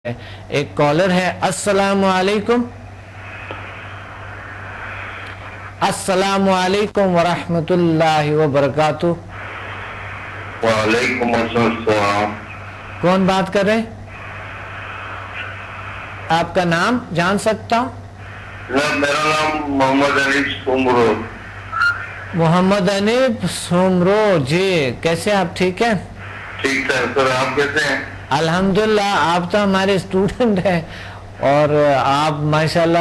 ایک کالر ہے. السلام علیکم. السلام علیکم ورحمۃ اللہ وبرکاتہ. وعلیکم السلام. کون بات کر رہے ہیں؟ آپ کا نام جان سکتا ہوں؟ میرا نام محمد انیب سومرو. محمد انیب سومرو جی، کیسے آپ؟ ٹھیک ہے؟ ٹھیک ہے سر، آپ کیسے ہیں؟ الحمدللہ. آپ تو ہمارے اسٹوڈنٹ ہیں اور آپ ماشاءاللہ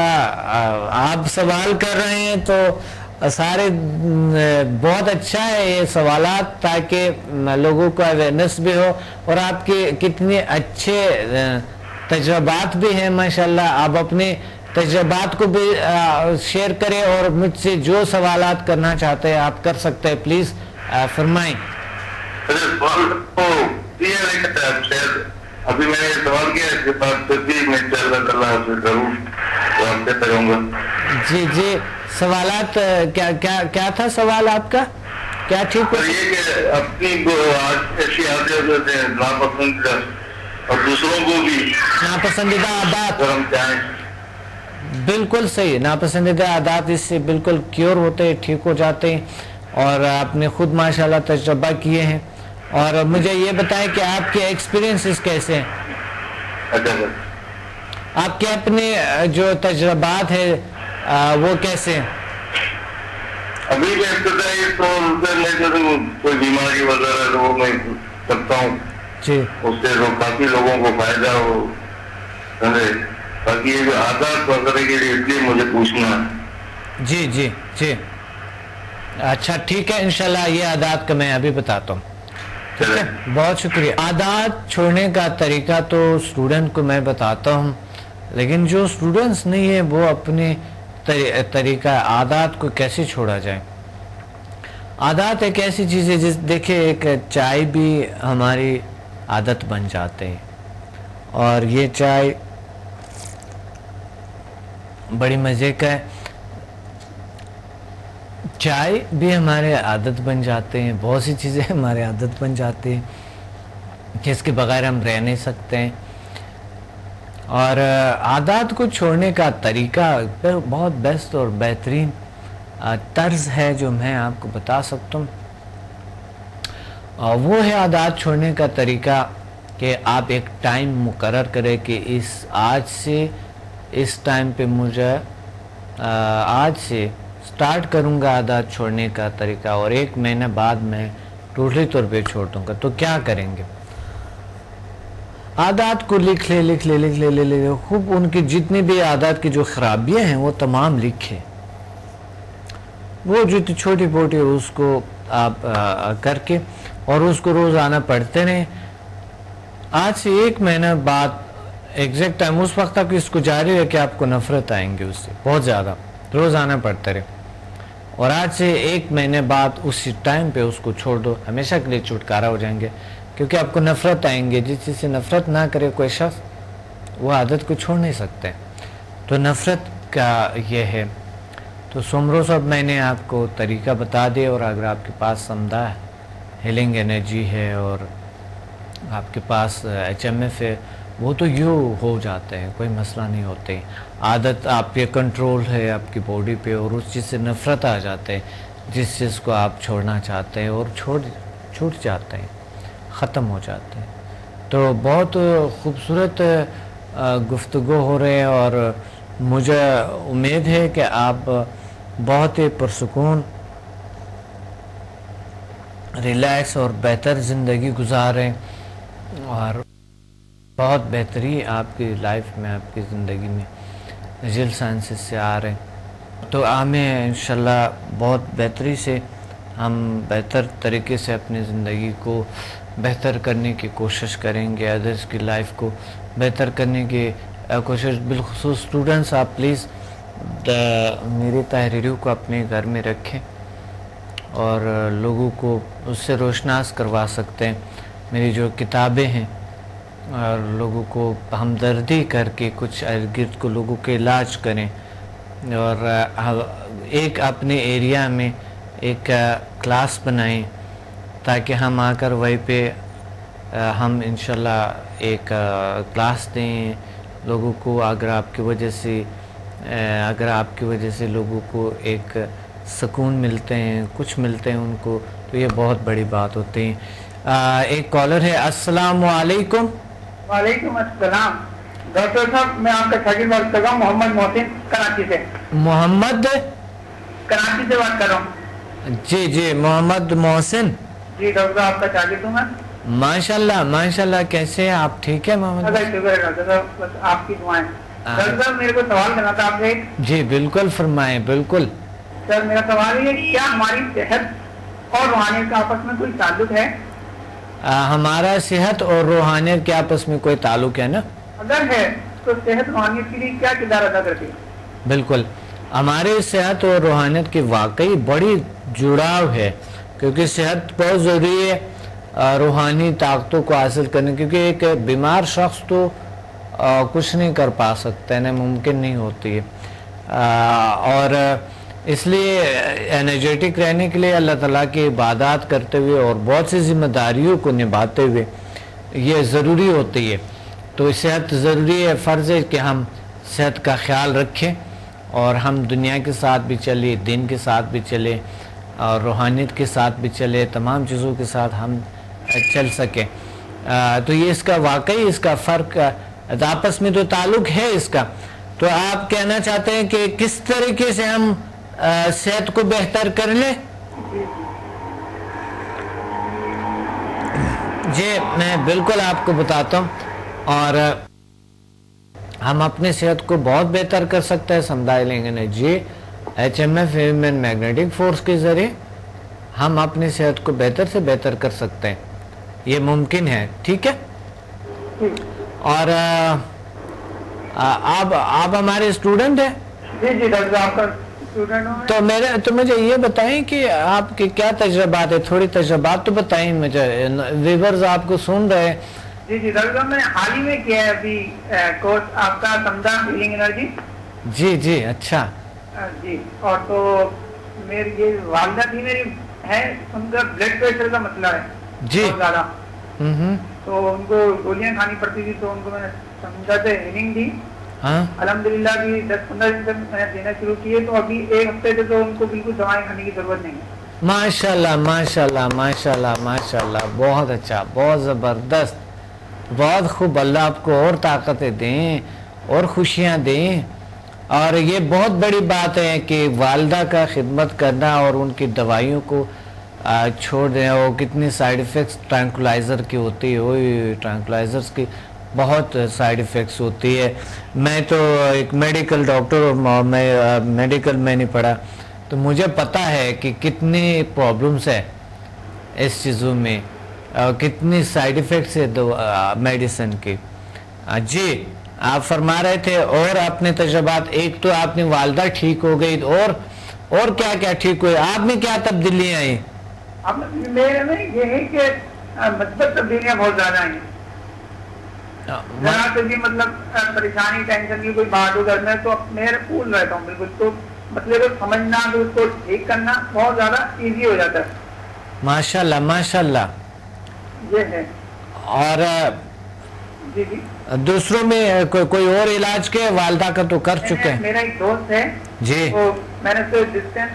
آپ سوال کر رہے ہیں تو سارے بہت اچھا ہے یہ سوالات، تاکہ لوگوں کو اویئرنیس بھی ہو. اور آپ کے کتنے اچھے تجربات بھی ہیں ماشاءاللہ. آپ اپنے تجربات کو بھی شیئر کریں اور مجھ سے جو سوالات کرنا چاہتے ہیں آپ کر سکتے ہیں. پلیز فرمائیں. ابھی میں نے سوال کیا، اس کے بعد پھر بھی میں اللہ سے ضرور آپ سے کروں گا. جی جی، سوالات کیا تھا سوال آپ کا؟ کیا ٹھیک ہے یہ کہ اپنی ایسی عادت ہے ناپسندیدہ اور دوسروں کو بھی ناپسندیدہ عادات. ہم چاہیں. بالکل صحیح. ناپسندیدہ عادات اس سے بالکل کیور ہوتے ہیں، ٹھیک ہو جاتے ہیں، اور آپ نے خود ماشاءاللہ تجربہ کیے ہیں. اور مجھے یہ بتائیں کہ آپ کے ایکسپیرینسز کیسے ہیں؟ اچھا سر. آپ کے اپنے جو تجربات ہیں وہ کیسے ہیں؟ ابھی میں ابتدائی طور سے میں کوئی بیماری وغیرہ وہ میں کرتا ہوں جی، اس سے کافی لوگوں کو فائدہ ہو. باقی یہ جو عادات وغیرہ کے لیے اس لیے مجھے پوچھنا ہے. جی جی جی، اچھا ٹھیک ہے. انشاءاللہ یہ عادات کا میں ابھی بتاتا ہوں. ٹھیک ہے، بہت شکریہ. عادات چھوڑنے کا طریقہ تو اسٹوڈنٹ کو میں بتاتا ہوں، لیکن جو اسٹوڈنٹس نہیں ہیں وہ اپنے طریقہ عادات کو کیسے چھوڑا جائے. عادات ایک ایسی چیز ہے دیکھیں، ایک چائے بھی ہماری عادت بن جاتے ہیں، اور یہ چائے بڑی مزے کا ہے. چائے بھی ہمارے عادت بن جاتے ہیں، بہت سی چیزیں ہمارے عادت بن جاتے ہیں جس کے بغیر ہم رہ نہیں سکتے ہیں. اور عادات کو چھوڑنے کا طریقہ بہت بیسٹ اور بہترین طرز ہے جو میں آپ کو بتا سکتا ہوں. وہ ہے عادات چھوڑنے کا طریقہ کہ آپ ایک ٹائم مقرر کریں کہ آج سے اس ٹائم پہ مجھے آج سے سٹارٹ کروں گا عادات چھوڑنے کا طریقہ، اور 1 مہینہ بعد میں ٹوٹلی طور پہ چھوڑ دوں گا. تو کیا کریں گے؟ عادات کو لکھ لے خوب. ان کی جتنی بھی عادات کی جو خرابیاں ہیں وہ تمام لکھیں. وہ جو چھوٹی موٹی اس کو آپ کر کے اور اس کو روزانہ پڑھتے رہیں. آج سے 1 مہینہ بعد ایگزیکٹ ٹائم اس وقت تک اس کو جاری رکھے، آپ کو نفرت آئیں گے اس سے بہت زیادہ. روزانہ پڑھتے رہیں، اور آج سے 1 مہینے بعد اسی ٹائم پہ اس کو چھوڑ دو. ہمیشہ کے لیے چھٹکارا ہو جائیں گے، کیونکہ آپ کو نفرت آئیں گے. جس چیز سے نفرت نہ کرے کوئی شخص، وہ عادت کو چھوڑ نہیں سکتے. تو نفرت کا یہ ہے. تو سومرو صاحب، میں نے آپ کو طریقہ بتا دیا، اور اگر آپ کے پاس سمدہ ہیلنگ انرجی ہے اور آپ کے پاس HMF ہے، وہ تو یوں ہو جاتے ہیں، کوئی مسئلہ نہیں ہوتے. عادت آپ کے کنٹرول ہے آپ کی باڈی پہ، اور اس چیز سے نفرت آ جاتے ہیں جس چیز کو آپ چھوڑنا چاہتے ہیں، اور چھوٹ جاتے ہیں، ختم ہو جاتے ہیں. تو بہت خوبصورت گفتگو ہو رہے ہیں، اور مجھے امید ہے کہ آپ بہت ہی پرسکون، ریلیکس اور بہتر زندگی گزاریں، اور بہت بہتری آپ کی لائف میں، آپ کی زندگی میں ریزل سائنسز سے آ رہے ہیں. تو ہمیں انشاءاللہ بہت بہتری سے، ہم بہتر طریقے سے اپنی زندگی کو بہتر کرنے کی کوشش کریں گے، ادرس کی لائف کو بہتر کرنے کی کوشش. بالخصوص اسٹوڈنٹس، آپ پلیز میری تحریروں کو اپنے گھر میں رکھیں اور لوگوں کو اس سے روشناس کروا سکتے ہیں. میری جو کتابیں ہیں، اور لوگوں کو ہمدردی کر کے کچھ ارد گرد کو لوگوں کے علاج کریں، اور ایک اپنے ایریا میں ایک کلاس بنائیں، تاکہ ہم آ کر وہیں پہ हम इंशाल्लाह एक क्लास दें लोगों को। अगर आपकी वजह से लोगों को एक सुकून मिलते हैं, कुछ मिलते हैं उनको, तो ये बहुत बड़ी बात होती है। एक कॉलर है। अस्सलाम वालेकुम। वालेकुम अस्सलाम। डॉक्टर साहब, मैं आपका शागिर्द बात कर रहा हूँ, मोहम्मद मोहसिन, कराची से। मोहम्मद, कराची से बात कर रहा हूँ। जी जी, मोहम्मद मोहसिन। जी डॉक्टर साहब, आपका शागिर्द हूँ मैं। माशाल्लाह माशाल्लाह, कैसे हैं आप? ठीक है मोहम्मद? अगर शुक्र है डॉक्टर साहब, बस आपकी दुआएं। डॉक्टर साहब, मेरे को सवाल करना था आपसे एक। जी बिल्कुल, फरमाएं। बिल्कुल सर, मेरा सवाल ये है, क्या हमारी सेहत और रूहानियत का आपस में कोई ताल्लुक है? हमारा सेहत और रूहानियत के आपस में कोई ताल्लुक है ना? अगर है तो सेहत रूहानियत के लिए क्या किरदार अदा करती है? बिल्कुल, हमारे सेहत और रूहानियत की वाकई बड़ी जुड़ाव है, क्योंकि सेहत बहुत ज़रूरी है रूहानी ताकतों को हासिल करने, क्योंकि एक बीमार शख्स तो कुछ नहीं कर पा सकता है ना, मुमकिन नहीं होती है। और इसलिए एनर्जेटिक रहने के लिए अल्लाह ताला की इबादत करते हुए और बहुत सी जिम्मेदारियों को निभाते हुए ये ज़रूरी होती है। तो सेहत ज़रूरी है, फ़र्ज़ है कि हम सेहत का ख्याल रखें और हम दुनिया के साथ भी चले, दिन के साथ भी चले और रूहानियत के साथ भी चले, तमाम चीज़ों के साथ हम चल सकें। तो ये इसका वाकई इसका फ़र्क आपस में तो ताल्लुक़ है इसका। तो आप कहना चाहते हैं कि किस तरीके से हम सेहत को बेहतर कर लें? जी मैं बिल्कुल आपको बताता हूँ, और हम अपनी सेहत को बहुत बेहतर कर सकते हैं समुदाय लिंग energy HMF human magnetic force के जरिए हम अपनी सेहत को बेहतर से बेहतर कर सकते हैं। ये मुमकिन है, ठीक है? और आप हमारे स्टूडेंट हैं? जी जी डॉक्टर, आपका स्टूडेंट हूँ। तो मुझे ये बताएं कि आपके क्या तजुर्बात है, थोड़ी तजुर्बात तो बताएं मुझे, व्यूअर्स आपको सुन रहे हैं। जी जी डॉक्टर साहब, मैंने हाल ही में किया है अभी कोर्स आपका समझा हीलिंग एनर्जी। जी जी, अच्छा जी। और तो मेरी ये वालदा थी मेरी है, उनका ब्लड प्रेशर का मसला है जी बहुत ज्यादा, तो उनको गोलियां खानी पड़ती थी, तो उनको मैंने समझा से हीलिंग दी। हाँ, अल्हम्दुलिल्लाह भी 10-15 दिन तक मैंने देना शुरू किए, तो अभी एक हफ्ते से तो उनको बिल्कुल दवाएं खाने की जरूरत नहीं है। माशाल्लाह माशाल्लाह माशाल्लाह माशाल्लाह, बहुत अच्छा, बहुत ज़बरदस्त, बहुत खूब। अल्लाह आपको और ताकतें दें और खुशियाँ दें। और ये बहुत बड़ी बात है कि वालदा का खिदमत करना और उनकी दवाइयों को छोड़ दें। और कितनी साइड इफ़ेक्ट्स ट्रैंकुलाइज़र की होती है, वही ट्रैंकुलाइज़र्स की बहुत साइड इफ़ेक्ट्स होती है। मैं तो एक मेडिकल डॉक्टर और मैं मेडिकल में नहीं पढ़ा, तो मुझे पता है कि कितनी प्रॉब्लम्स है इस चीज़ों में, कितनी साइड इफ़ेक्ट्स है मेडिसिन की। जी आप फरमा रहे थे और अपने तजुर्बात, एक तो आपने वालदा ठीक हो गई, और क्या क्या ठीक हुए? आप में क्या तब्दीलियाँ आई? अब मेरे में ये है कि मतलब तब्दीलियाँ बहुत ज्यादा आई, जरा से भी मतलब परेशानी टेंशन की कोई बात हो घर में तो मेरे कूल रहता हूँ बिल्कुल, तो मतलब समझना तो उसको ठीक करना बहुत ज्यादा इजी हो जाता है। माशाल्लाह माशाल्लाह, ये है। और जी जी, दूसरों में कोई और इलाज के वालदा का तो कर चुके हैं? मेरा एक दोस्त है जी, तो मैंने उसको डिस्टेंस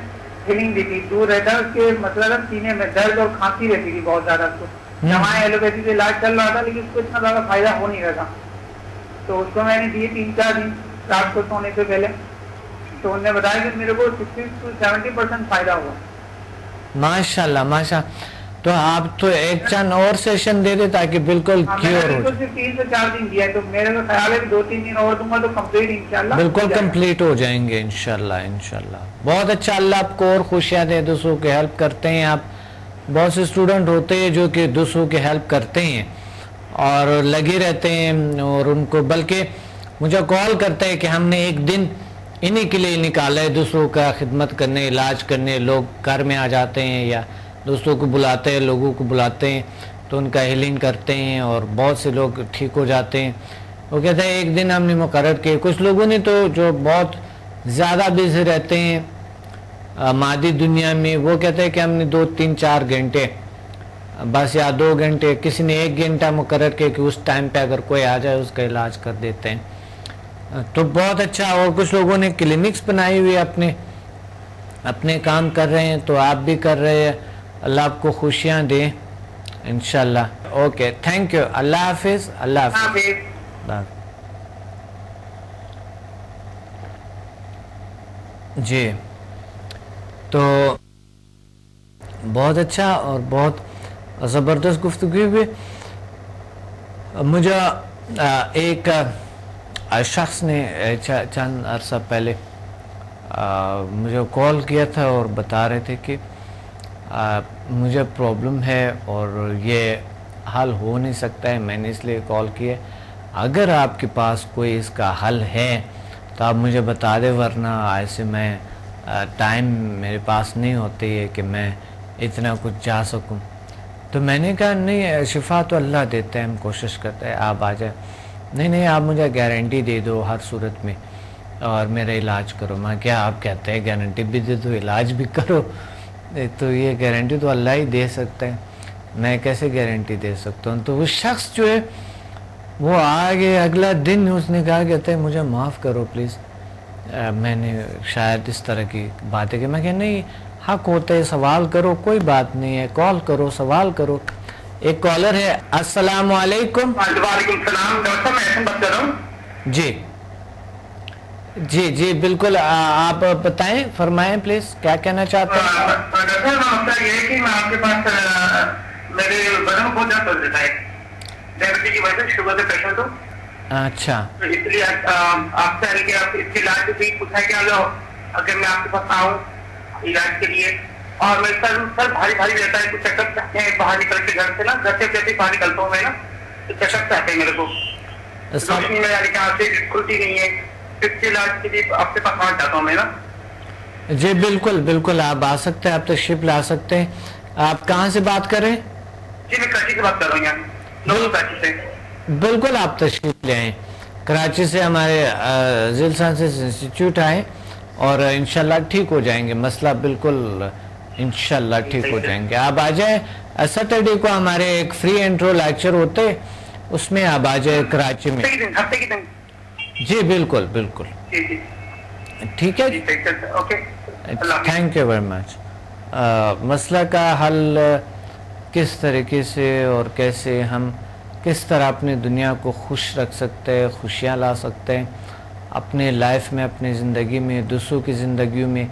हीलिंग दी थी, दूर रहता है, उसके मतलब सीने में दर्द और खांसी रहती थी बहुत ज्यादा, उसको दवाएं एलोपैथी से इलाज चल रहा था, लेकिन उसको इतना ज्यादा फायदा हो नहीं रहा था। तो उसको मैंने दिए 3-4 दिन रात को सोने से पहले, तो उन्होंने बताया कि मेरे को 60 से 70% फायदा हुआ। माशाल्लाह माशाल्लाह। तो आप तो एक चंद और सेशन दे दे ताकि बिल्कुल क्योर हो। 3 से 4 दिन दिया है, तो मेरे को ख्याल है 2-3 दिन और दूंगा तो कंप्लीट इंशाल्लाह बिल्कुल कंप्लीट हो जाएंगे इंशाल्लाह इंशाल्लाह। बहुत अच्छा, अल्लाह आपको और खुशियाँ दे। दूसरों की हेल्प करते हैं आप, बहुत से स्टूडेंट होते हैं जो कि दूसरों की हेल्प करते हैं और लगे रहते हैं, और उनको बल्कि मुझे कॉल करते हैं कि हमने एक दिन इन्हीं के लिए निकाला है, दूसरों का खिदमत करने, इलाज करने। लोग घर में आ जाते हैं या दोस्तों को बुलाते हैं, लोगों को बुलाते हैं, तो उनका हीलिंग करते हैं और बहुत से लोग ठीक हो जाते हैं। वो कहते हैं एक दिन हमने मुकर्रर किए। कुछ लोगों ने तो जो बहुत ज़्यादा बिजी रहते हैं मादी दुनिया में, वो कहते हैं कि हमने 2-3-4 घंटे बस या 2 घंटे, किसी ने 1 घंटा मुकर्रर किया कि उस टाइम पे अगर कोई आ जाए उसका इलाज कर देते हैं, तो बहुत अच्छा। और कुछ लोगों ने क्लिनिक्स बनाई हुई अपने काम कर रहे हैं, तो आप भी कर रहे हैं। अल्लाह आपको खुशियाँ दे इंशाल्लाह। ओके, थैंक यू, अल्लाह हाफिज़, अल्लाह हाफिज़। जी, तो बहुत अच्छा और बहुत ज़बरदस्त गुफ्तगू हुई। मुझे एक शख्स ने चंद अरसा पहले मुझे कॉल किया था और बता रहे थे कि मुझे प्रॉब्लम है और ये हल हो नहीं सकता है, मैंने इसलिए कॉल किया। अगर आपके पास कोई इसका हल है तो आप मुझे बता दें, वरना ऐसे मैं टाइम मेरे पास नहीं होती है कि मैं इतना कुछ जा सकूं। तो मैंने कहा नहीं, शिफा तो अल्लाह देता है, हम कोशिश करते हैं, आप आ जाए। नहीं, आप मुझे गारंटी दे दो हर सूरत में और मेरा इलाज करो। मैं क्या, आप कहते हैं गारंटी भी दे दो इलाज भी करो, तो ये गारंटी तो अल्लाह ही दे सकता है, मैं कैसे गारंटी दे सकता हूँ। तो उस शख्स जो है वो आगे अगला दिन उसने कहा कहते हैं मुझे माफ़ करो प्लीज़, मैंने शायद इस तरह की बातें की। मैं कहा नहीं, हक होता है, सवाल करो, कोई बात नहीं है, कॉल करो, सवाल करो। एक कॉलर है, अस्सलाम वालेकुम। वालेकुम सलाम, डॉक्टर मैं ऐसे बात कर रहा हूँ। जी बिल्कुल, आप बताएं, फरमाएं प्लीज, क्या कहना चाहते हैं? डॉक्टर मसला ये है कि मैं आपके पास मेरे बदन में बहुत दर्द रहता है, डायबिटीज की वजह से, शुगर से पेशेंट हूँ। अच्छा, तो इसलिए आपसे आप इसके इलाज के लिए पूछा है कि अगर मैं आपके पास आऊँ इलाज के लिए, और मेरे सर भारी रहता है, कुछ चक्कर चाहते हैं बाहर निकल के घर से ना, घर से जैसे बाहर निकलता हूँ मैं ना, तो चक्कर चाहते हैं मेरे को, रोशनी में यानी कि आंखें खुलती नहीं है। इसके इलाज के लिए आपके पास आना चाहता हूँ मैं ना। जी बिल्कुल आप आ सकते हैं, आप तशरीफ ला सकते हैं। आप कहाँ से बात कर रहे हैं? जी मैं कराची से बात कर रहा हूँ, यहाँ कराची से। बिल्कुल आप तशरीफ ले आए, कराची से हमारे जिल साइंसेस इंस्टीट्यूट आए और इंशाल्लाह ठीक हो जाएंगे, मसला बिल्कुल इंशाल्लाह ठीक हो जाएंगे। आप आ जाए, सैटरडे को हमारे एक फ्री इंट्रो लेक्चर होते, उसमें आप आ जाए कराची में। हफ्ते के दिन? जी बिल्कुल ठीक है, थैंक यू वेरी मच। मसला का हल किस तरीके से और कैसे हम किस तरह अपनी दुनिया को खुश रख सकते हैं, खुशियाँ ला सकते हैं अपने लाइफ में, अपनी ज़िंदगी में, दूसरों की ज़िंदगी में,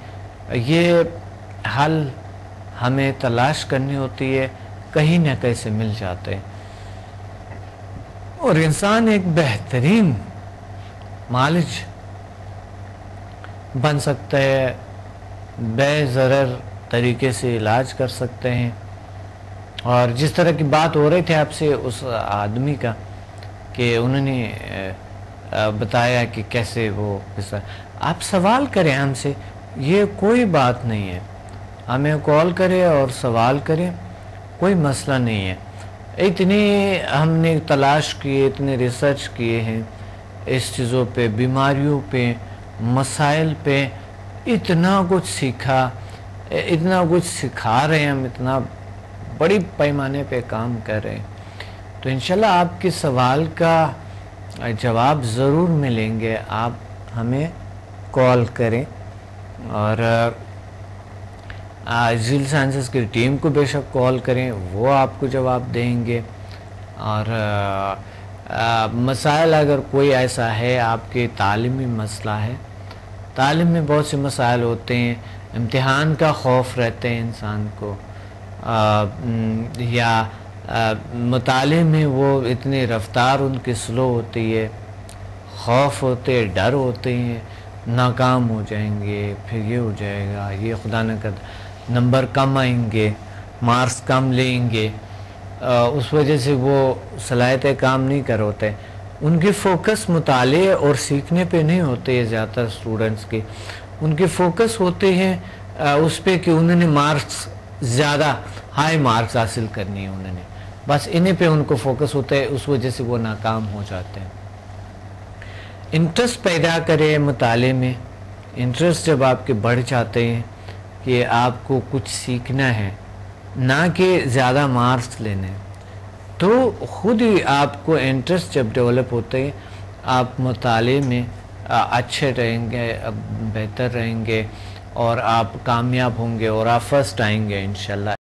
ये हल हमें तलाश करनी होती है, कहीं ना कहीं से मिल जाते हैं। और इंसान एक बेहतरीन मालिज बन सकता है, बेज़रर तरीके से इलाज कर सकते हैं। और जिस तरह की बात हो रही थी आपसे उस आदमी का, कि उन्होंने बताया कि कैसे वो, आप सवाल करें हमसे, ये कोई बात नहीं है, हमें कॉल करें और सवाल करें, कोई मसला नहीं है। इतनी हमने तलाश किए, इतने रिसर्च किए हैं इस चीज़ों पे, बीमारियों पे, मसाइल पे, इतना कुछ सीखा, इतना कुछ सिखा रहे हैं हम, इतना बड़ी पैमाने पे काम कर रहे हैं। तो इंशाल्लाह आपके सवाल का जवाब ज़रूर मिलेंगे, आप हमें कॉल करें। और जिल साइंसेस की टीम को बेशक कॉल करें, वो आपको जवाब देंगे। और मसाइल अगर कोई ऐसा है, आपके तालीमी मसला है, तालीम में बहुत से मसाइल होते हैं, इम्तिहान का खौफ रहते हैं इंसान को, या मुताले में वो इतनी रफ्तार उनकी स्लो होती है, खौफ होते हैं, डर होते हैं, नाकाम हो जाएंगे, फिर ये हो जाएगा, ये खुदा न कर नंबर कम आएंगे, मार्क्स कम लेंगे, उस वजह से वो सलाहियत काम नहीं कर होते। उनकी फ़ोकस मुताले और सीखने पे नहीं होते है ज़्यादातर स्टूडेंट्स की, उनके फ़ोकस होते हैं उस पे कि उन्होंने मार्क्स ज़्यादा हाई मार्क्स हासिल करनी है, उन्होंने बस इन्हीं पे उनको फोकस होता है, उस वजह से वो नाकाम हो जाते हैं। इंटरेस्ट पैदा करें मुताले में, इंटरेस्ट जब आपके बढ़ जाते हैं कि आपको कुछ सीखना है, نہ کہ زیادہ مارکس لینے. تو خود ہی آپ کو انٹرسٹ جب ڈیولپ ہوتے ہیں آپ مطالعے میں اچھے رہیں گے, بہتر رہیں گے, اور آپ کامیاب ہوں گے اور آپ فرسٹ آئیں گے انشاءاللہ.